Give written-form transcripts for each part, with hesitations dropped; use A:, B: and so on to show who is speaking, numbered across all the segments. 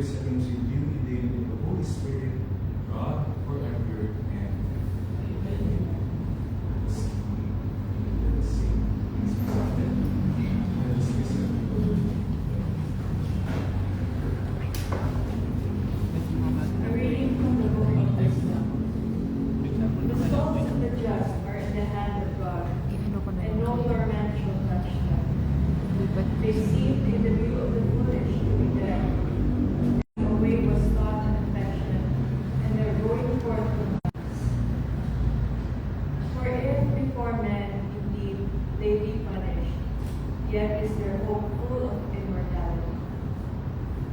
A: grace against you in the unity of the Holy Spirit, God, forever and ever. Amen. Let's sing. Let's listen.
B: A reading from the book of Wisdom. The souls of the just are in the hand of God, and no torment shall touch them. They seemed in the view of the foolish to be dead. Their way was thought and affection, and their going forth from us. For if before men indeed they be punished, yet is their hope full of immortality.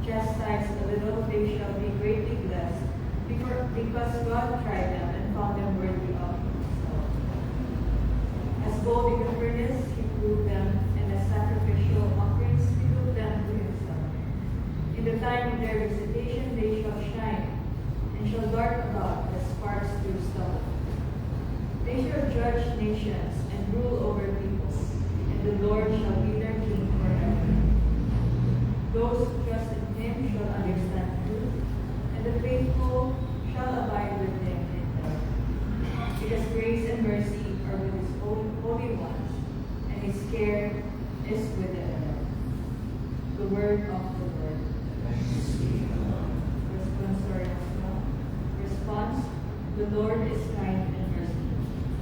B: Chastised a little, they shall be greatly blessed, because God tried them and found them worthy of Himself. As gold in the furnace, He proved them, and as sacrificial offerings, He proved them to Himself. In the time of their visitation, they shall shine, and shall dart about as sparks through stubble. They shall judge nations and rule over peoples, and the Lord shall be their king forever. Those who trust in Him shall understand truth, and the faithful shall abide with Him in love. Because grace and mercy are with His holy ones, and His care is with them. The word of the Lord. Response: the Lord is kind and merciful.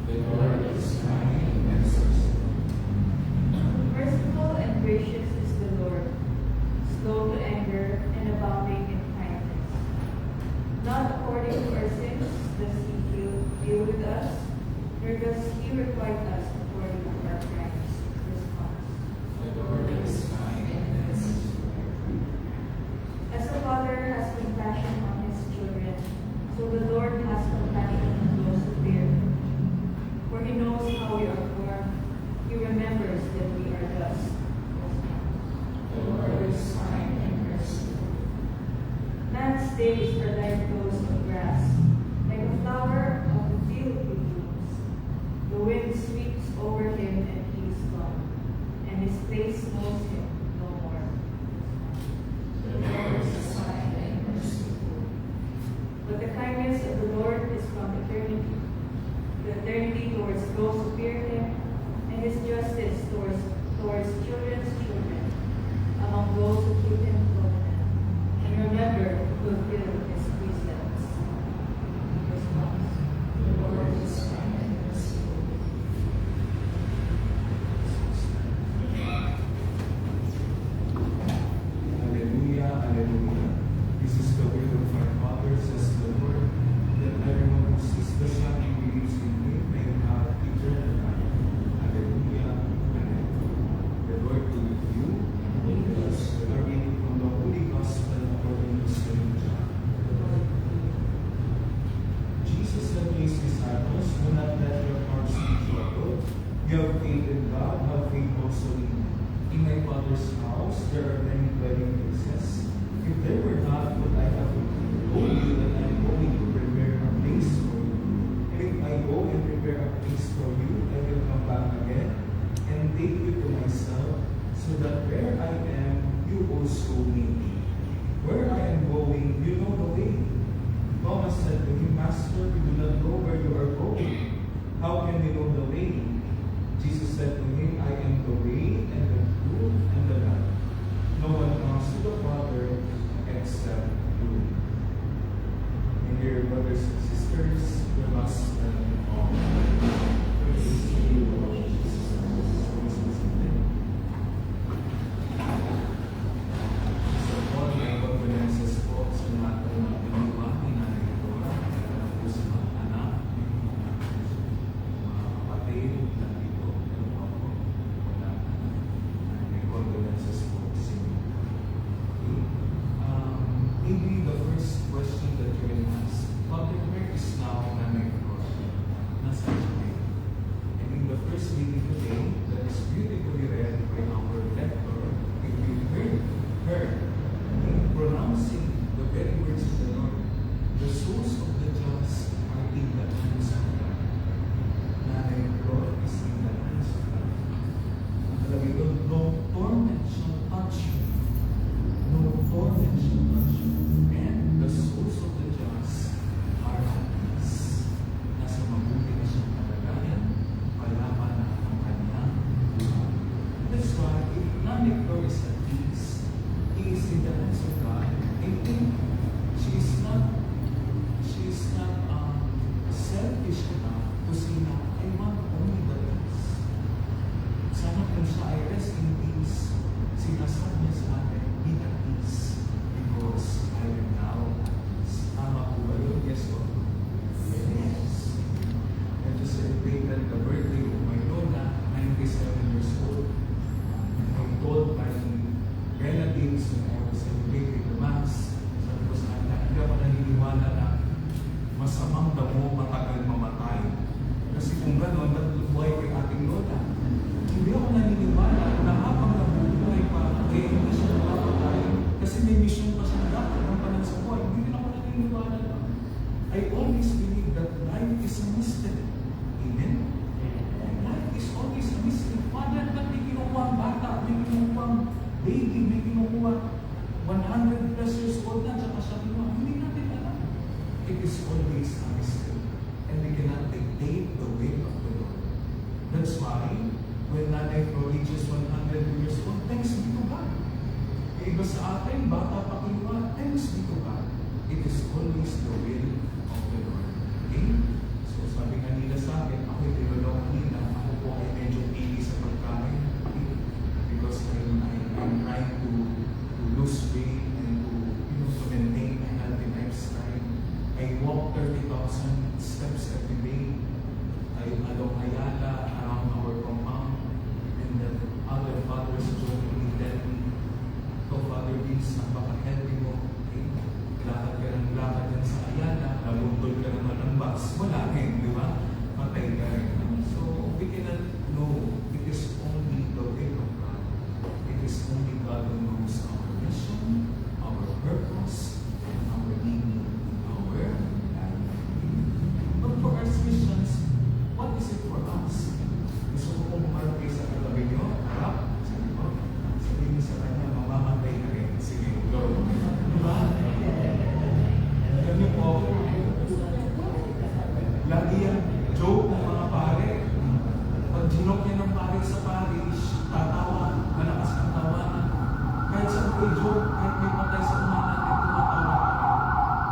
A: The Lord is kind and merciful.
B: Merciful and gracious is the Lord, slow to anger and abounding in kindness. Not according to our sins does He deal with us, nor does He requite us according to our crimes. Response:
A: The Lord is kind and merciful.
B: as a father has compassion on his children, so the Lord has compassion on those who fear Him. For He knows how we are formed, He remembers that we are dust.
A: The Lord is kind and merciful.
B: Man's days are like those of grass, like a flower of the field he blooms. The wind sweeps over him and he is gone, and his place knows him no more.
A: The Lord is kind and merciful.
B: But the kindness of the Lord is from eternity, the eternity towards those who fear Him, and His justice towards children's children, among those who keep Him covenant, and remember to fulfill His precepts. Response:
A: The Lord is kind and merciful. Alleluia, alleluia. This is the will of our Father, says the Lord, that everyone who sees the Son and believes in Him may have eternal life. Alleluia, alleluia. The Lord be with you. A reading from the Holy Gospel according to St. John. Jesus said to His disciples, do not let your hearts be troubled. You have faith in God, have faith also in me. In my Father's house there are many dwelling places. If there were not, would I have told you that I am going to prepare a place for you? And if I go and prepare a place for you, I will come back again and take you to myself, so that where I am, you also may be. Where I am going, you know the way. Thomas said to him, Master, we do not know where you are going. How can we know the way? Jesus said to him, I am the way and the truth and the life. No one comes to the Father except through me. And dear brothers and sisters, the Gospel of praise to you, Lord Jesus Christ. Sa Paul, may condolences po sa lahat ng mga pinuha, hinarito, po sa mga anak, mga kapatid, nandito, pinuha po, wala. May condolences po sa inyo. Maybe the first question that you will ask, Father, where is now my God? Nasa masamang damo matagal mamatay. Kasi kung gano'n, buhay kay ating lola. Hindi ako naniniwala na habang nabubuhay pa, eh hindi siya nakapatay. Kasi may mission pa siya dapat ng panang sa buhay. Hindi rin ako naniniwala na. I always believe that life is a mystery. Amen? Life is always a mystery. Father, ba't may kinukuha ang bata, may kinukuha ang baby, may kinukuha 100 plus years old na, tsaka siya kinuha. Hindi natin alam. It is always a mystery. And we cannot dictate the way of the Lord. That's why, when Nanay Flo reaches 100 years old, thanks be to God. E iba sa atin, bata pa kinuha, thanks be to God. It is always the will of the Lord. Okay? So sabi nga nila sa akin, ako'y tinulong kanina, ako po ay medyo pili sa pagkain. Because I'm trying to lose weight and to maintain a healthy lifestyle. I walk 30,000 steps every day. I along Ayala, around our compound, and then other fathers jokingly tell me, "Oh, Father Vince, napaka-healthy mo. Okay? Lakad ka ng lakad yan sa Ayala, nabundol ka naman ng bus." Wala rin, di ba? Matay ka rin. So, we cannot know. It is only the will of God. It is only God who knows our mission, our purpose, and our meaning in our life. But for us Christians, what is it for us? Gusto ko pong marapay sa katabi nyo, harap, sabi ko, sabihin niyo sa kanya, mamamatay na rin. Sige, go. Diba? Alam niyo po, lagi yan joke ng mga pare. Pag ginok niya ng pare sa parish, tatawa, malakas ang tawanan. Kahit sa may joke, kahit may patay sa umanan, ay tumatawa kami.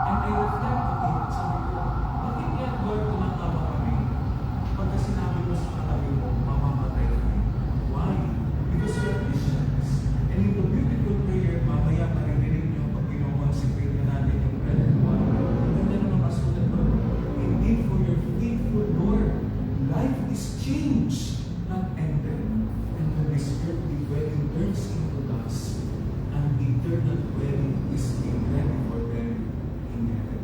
A: And I reflect on it, sabi ko, bakit yan, Lord, tumatawa kami? Pagka sinabi mo sa katabi mo, mamamatay kami. Why? Because we are Christians. And in the beautiful prayer, mamaya maririnig niyo pag kinoconsecrate na natin yung bread and wine. Ganda naman kasulat doon. Indeed, for your faithful Lord, life is changed, not ended. And when this earthly dwelling turns into dust, an eternal dwelling is being ready for them in heaven.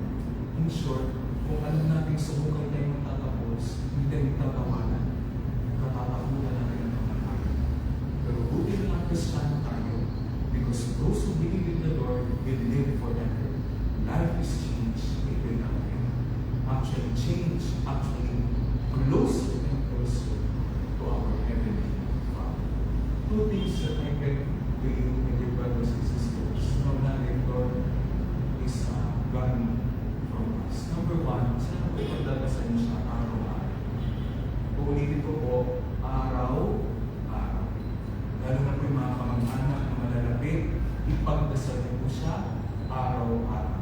A: In short, kung alam natin sa buhay tayo matatapos, hindi tayo tatawanan, katatakutan natin ang pamatayan. Pero buti na ang Kristiyano tayo, because those who believe in the Lord will live forever. Life is changed, it will not end. Actually change, actually closer and closer to our Heavenly Father. Two things that I can to you and your brothers and sisters. From Nanay Flo is gotten from us. Number one, sana po ipagdadasal niyo siya araw-araw. Uulitin ko po, araw-araw. Lalo na po yung mga kamag-anak na malalapit, ipagdasal niyo po siya araw-araw.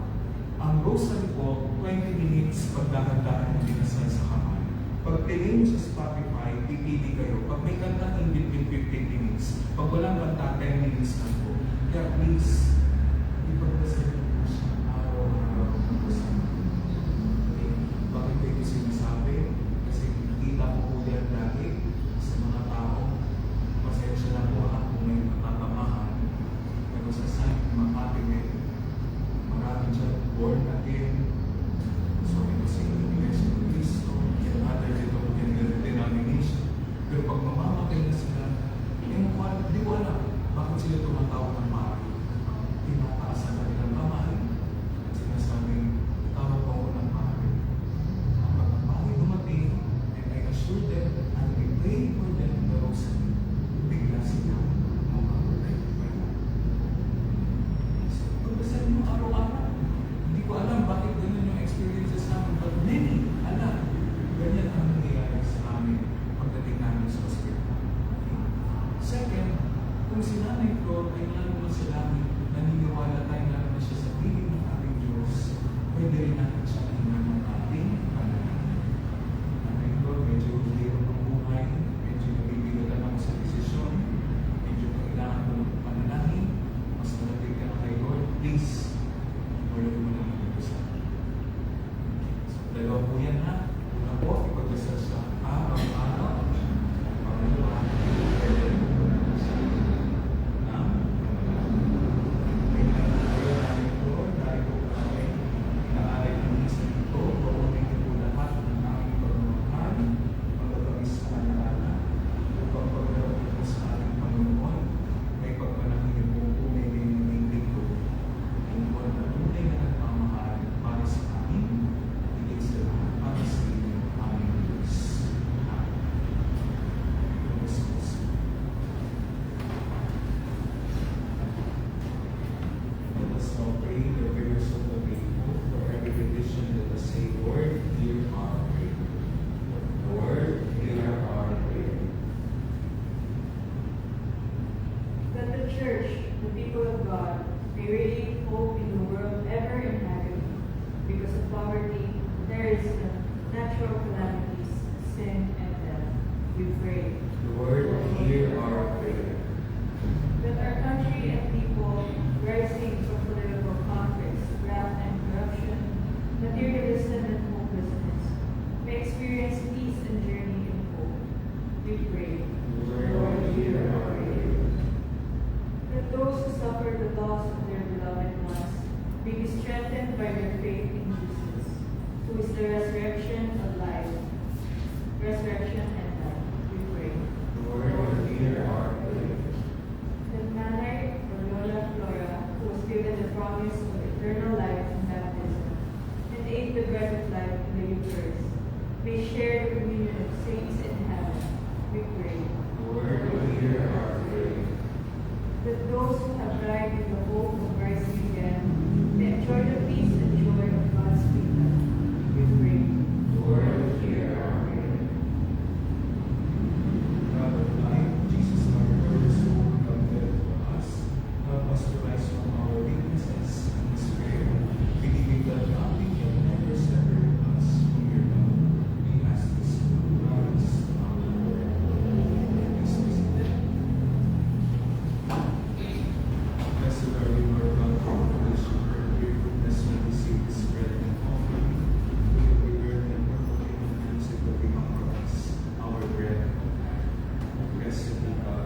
A: Ang rosary po, 20 minutes pagdahan-dahan ng dinasal sa kamay. Pag piling sa Spotify, pipili kayo. Pag may kanta, in between 15 minutes. Pag walang kanta, 10 minutes lang po. Kaya please, ipagdasal niyo po siya araw-araw. Okay? Bakit ko ito sinasabi? Kasi nakita ko po yan lagi sa mga tao. Pasensya na po kung may matatamahan. Pero sa site, Makati, marami dyan born again. So, ito sa Iglesia ni Cristo, and other denomination. Pero pag mamamatay na sila, di ko alam bakit sila tumatawag ng mari. Tinataasan na nilang kamay at sinasabing, tawag pa ako ng mari. Ang pagkakari dumating, and I assure them, and we pray for them in the rosary, bigla sila mamamatay. So, pagdasan mo araw-araw, hindi ko alam bakit
B: strengthened by their faith in Jesus, who is the resurrection and life. We pray.
A: Lord, hear our prayer.
B: That Nanay Lola Flora, who was given the promise of eternal life in baptism, and ate the bread of life in the Eucharist, may share the communion of saints in heaven. We pray.
A: Lord, hear our prayer.
B: That those who have died in the hope of rising again may enjoy the peace and joy of God's kingdom. We pray.
A: Lord, hear our prayer. God of life, Jesus, our Lord, is overcome death for us. Help us to rise from our weaknesses and despair, believing that nothing can ever separate us from your love. We ask this through Christ our Lord. Please be seated. Blessed are you, Lord God, for the relation of your goodness when we receive this bread and offering. We have prepared and perfectly enhance it will become for us our bread. Blessed be God.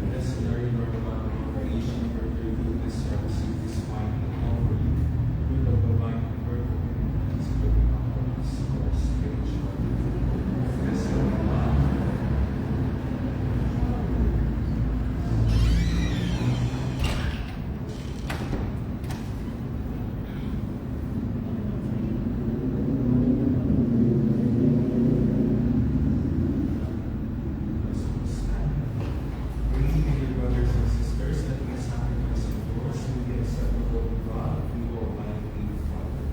A: Blessed are you, Lord God, for creation, for your goodness, I receive this wine and offer you. Fruit of the vine and birth of your hands, will become for us our spiritual. Blessed be God. Brothers and sisters, let me sacrifice of yours and be acceptable to God, the Almighty Father.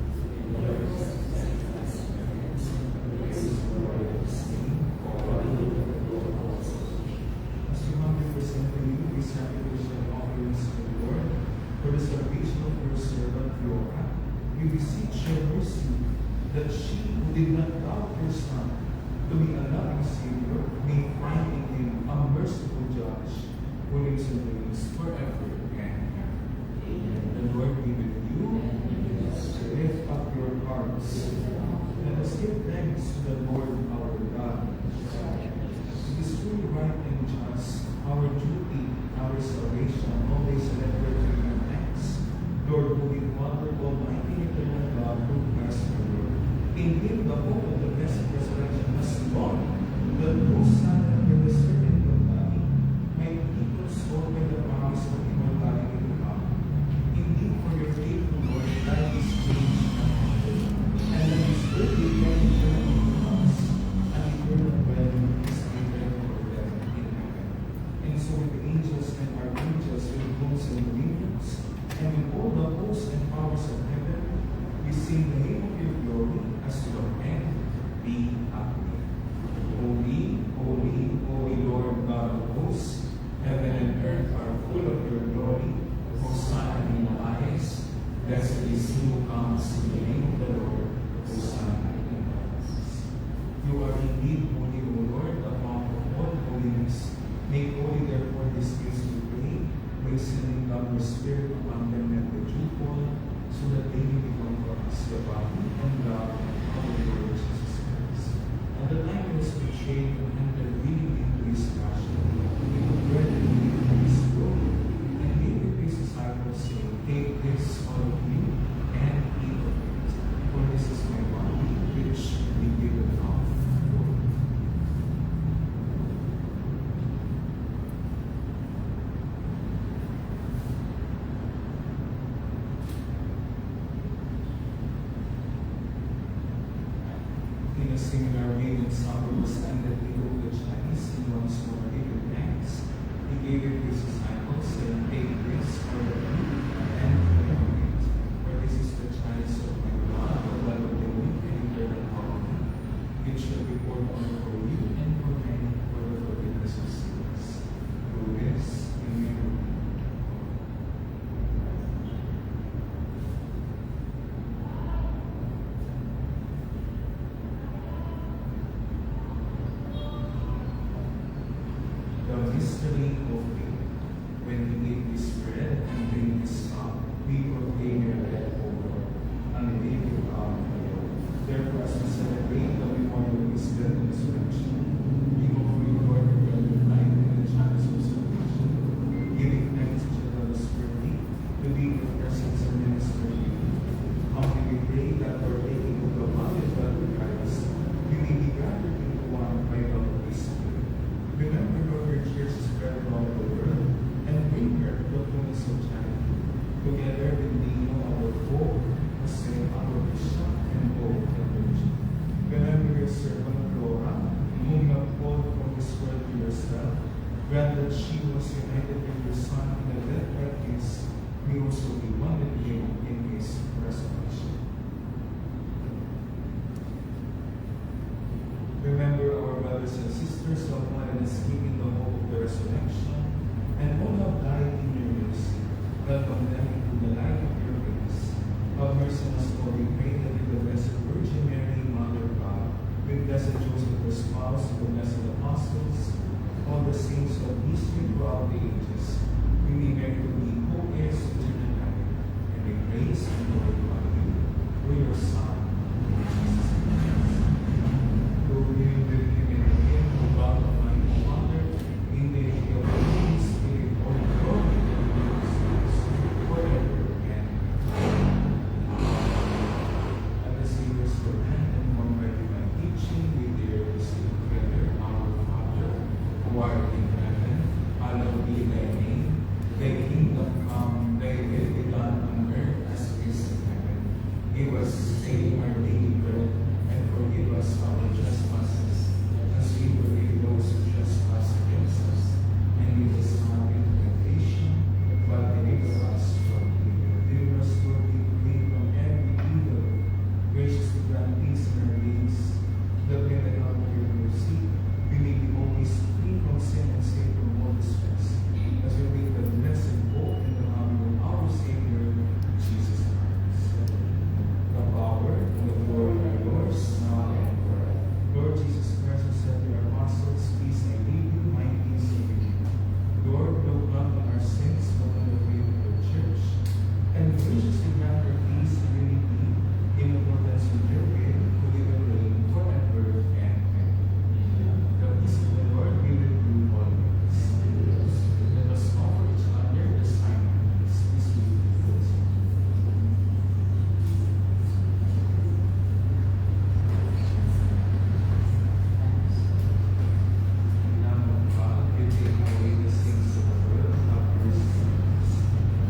A: As we humbly present to you these sacrificial offerings to the Lord, for the salvation of your servant Flora, we beseech your mercy that she who did not doubt your Son to be a loving Savior may find in him a merciful judge who lives and reigns forever and ever. The Lord be with you. Lift up your hearts. Let us give thanks to the Lord our God. It is truly right and just, our duty, our salvation, always and ever to give you thanks. Lord, Holy Father, Almighty, eternal God, who has the Lord. In him the hope of the blessed resurrection has dawned, that those Son and the servant of God might keep us all by the promise of immortality to come. Indeed, for your faithful Lord, life is changed and that his earthly pleasure in us, and eternal dwelling is given for them in heaven. And so with the angels and archangels, with hosts and dominions, and with all the hosts and powers of heaven, we sing the name of your glory as your end be happy. Holy, holy, holy Lord God of hosts, heaven and earth are full of your glory. Hosanna in the highest. Blessed is he who comes in the name of the Lord. Hosanna in the highest. You are indeed holy, O Lord, among all holiness. Make holy therefore this gifts we pray, by sending down your Spirit upon them and the dew fall, so that they may become for us the body and blood of our Lord Jesus Christ. At the time he was betrayed and entered willingly into his passion, he took bread and gave it to his glory, and gave it to his disciples, saying, Take this, all of you, and eat of it, for this is my body, which will be given up for you. In a similar way, when supper was ended, he took the chalice and once more gave it thanks. He gave it to his disciples, saying, Take this, all of you, and drink of it, for this is the chalice of my blood, the blood of the new and eternal covenant, which shall be poured out for you and for many for the forgiveness of sins. Through this, we may believe. The mystery of faith. When we eat this bread and drink Blessed Joseph, the spouse of the blessed apostles, all the saints of history throughout the ages, we may bear to be co-heirs to eternal life, and may praise and glorify you through your Son, Jesus Christ. Through you, with him, and in him, O God Almighty Father, in the unity of the Holy Spirit, all glory and praise forever and ever. At the Savior's command, and formed by divine teaching, we dare to say together, Our Father, who art in heaven, hallowed be thy name. Thy kingdom come, thy will be done on earth as it is in heaven. Give us this day our daily bread, and forgive us our trespasses, as we forgive those who trespass against us. And lead us not into temptation, but deliver us from evil. Deliver us, Lord, we pray, from every evil. Graciously grant peace in our days, that when the help of your mercy, we may be always free from sin and safe from all distress, as we wait the blessed hope in the coming of our Savior, Jesus Christ. The power and the glory are yours, now and forever. Lord Jesus Christ, who said to your apostles, peace I leave you, my peace I give you. Lord, look not on our sins, but on the faith of your church, and graciously grant her peace and unity in accordance with your will, who live and reign forever and ever. The peace of the Lord be with you always. Let us offer each other the sign of peace. Peace be with you. Lamb of God, you take away the sins of the world, have mercy on us.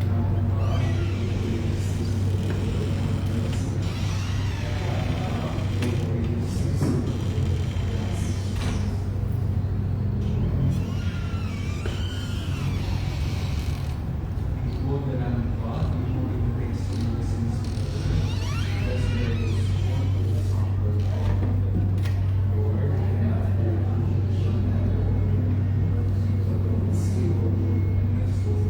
A: Lamb of God, you take away the sins of the world, have mercy on us. Take away the sins of the world. Behold the Lamb of God, behold him who takes away the sins of the world. Blessed are those who come to the supper of the Lord, and after but save the Lord and my soul.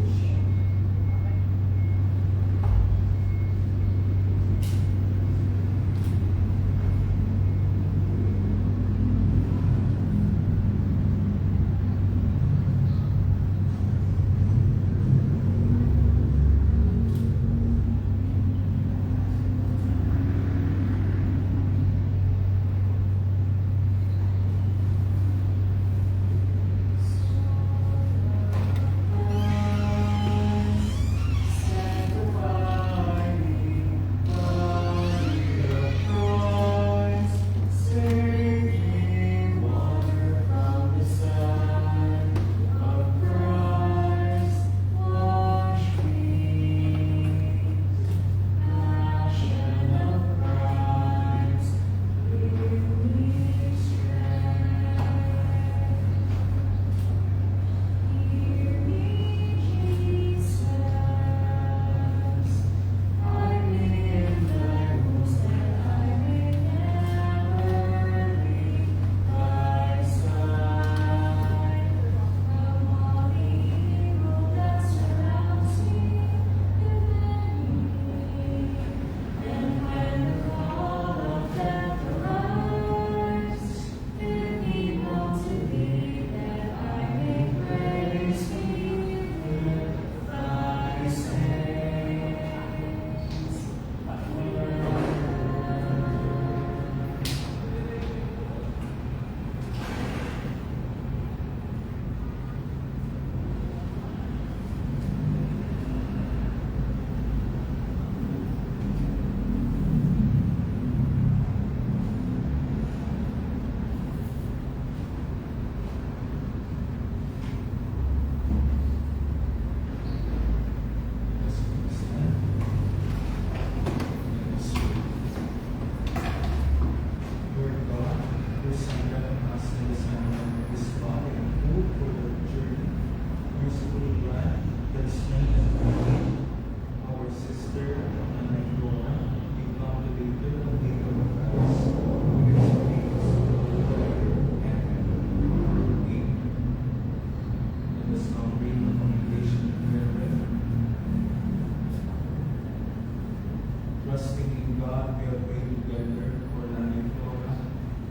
A: Trusting in God, we have prayed together for Nanay Flora,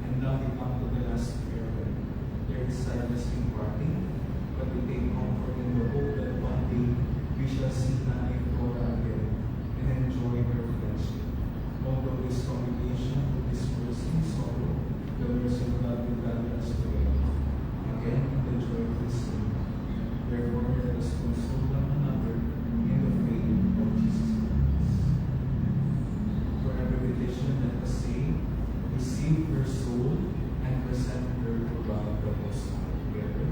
A: and now we sadness in parting, but we take comfort in the hope that one day we shall see Nanay Flora again and enjoy her friendship. Although this congregation will disperse in sorrow, the mercy of God will gather us together again in the joy of this day. Therefore, let us console one another in the faith of Jesus Christ. For every petition, let us say, receive her soul and present her to God the Most High. Together,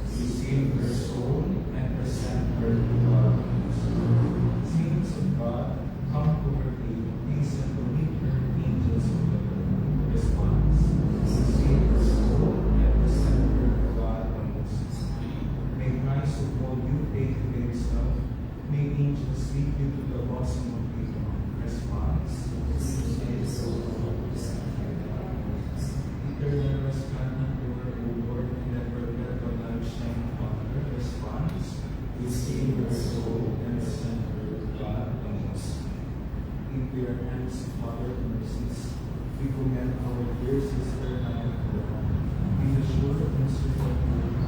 A: receive her soul and present her to God the Most High. Saints of God, come to her aid, hasten to meet her, angels of the Lord. Response: receive her soul and present her to God the Most High. May Christ who called you take to himself, may angels lead you to the bosom of Abraham. Response: receive her soul. Eternal rescue unto her, O Lord, and let perpetual light shine upon her. Response: receive her soul and send her to God the Most High. Into your hands, Father of mercies, we commend our dear sister Nanay Flora, in the sure and certain hope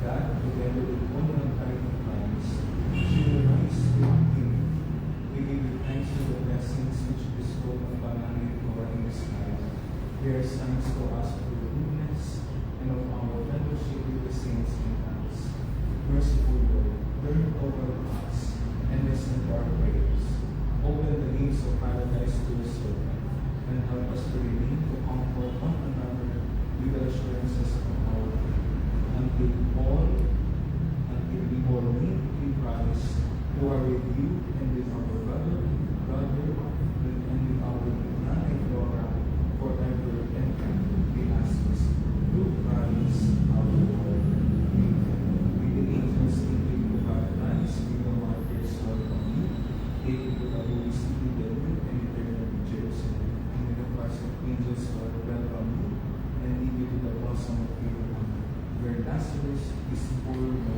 A: that, together with all untimely times, she will rise with him. We give you thanks for the blessings which bestowed upon Nanay Flora in this life. They are signs to us of your goodness and of our fellowship with the saints in us. Merciful Lord, turn over us and listen to our prayers. Open the gates of paradise to your servant, and help us to remain to comfort one another with the assurances of our faith, until we all meet in Christ, who are with you and with our brother, and with our Nanay Flora, forever and ever. We ask this through Christ our Lord. Amen. With the angels singing to paradise, with the martyrs welcome you, taking to the Holy City, David, and eternal Jerusalem, and with the choirs of angels welcome you, and lead you to the bosom of Abraham, where Lazarus is poor, no